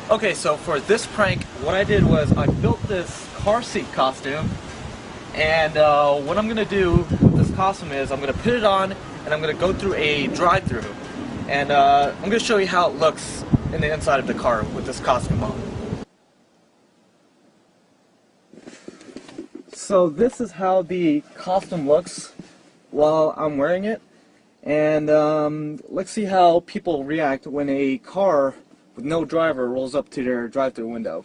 Okay, so for this prank, what I did was I built this car seat costume, and what I'm gonna do with this costume is I'm gonna put it on, and I'm gonna go through a drive-through, and I'm gonna show you how it looks in the inside of the car with this costume on. So this is how the costume looks while I'm wearing it, and let's see how people react when a car with no driver rolls up to their drive-through window.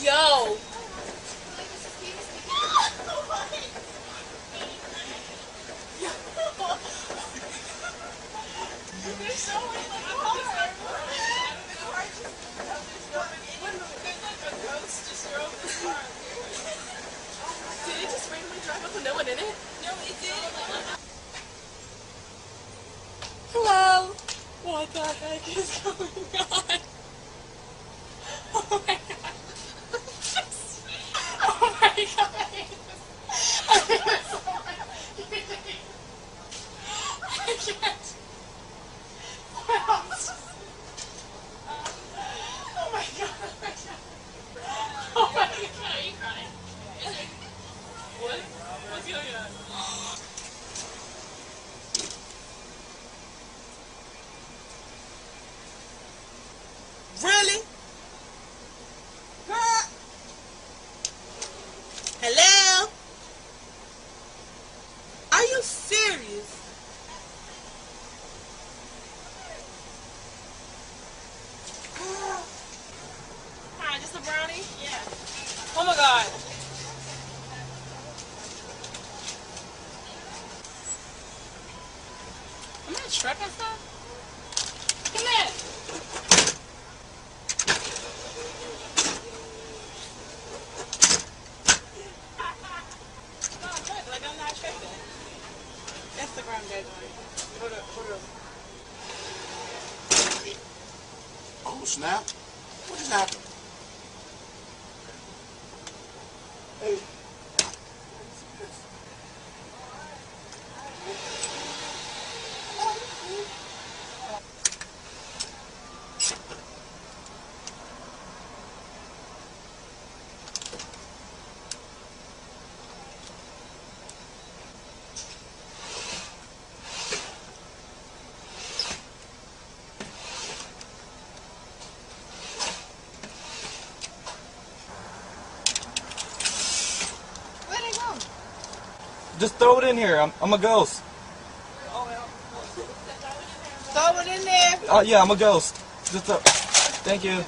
Yo! Did it just randomly drive up with no one in it? No, it did. Hello? What the heck is going on? Oh my god. Oh my god. I can't. Oh my god. Oh my god. Are you crying? What? What's going on? Really? Huh? Hello? Are you serious? Hi, just a brownie? Yeah. Oh my god. Am I tripping stuff? Come here. No, I'm good. Like, I'm not tripping. Instagram deadline. Hold up. Oh, snap. What just happened? Hey. Where'd they go? Just throw it in here. I'm a ghost. Throw it in there. Yeah, I'm a ghost. Just thank you.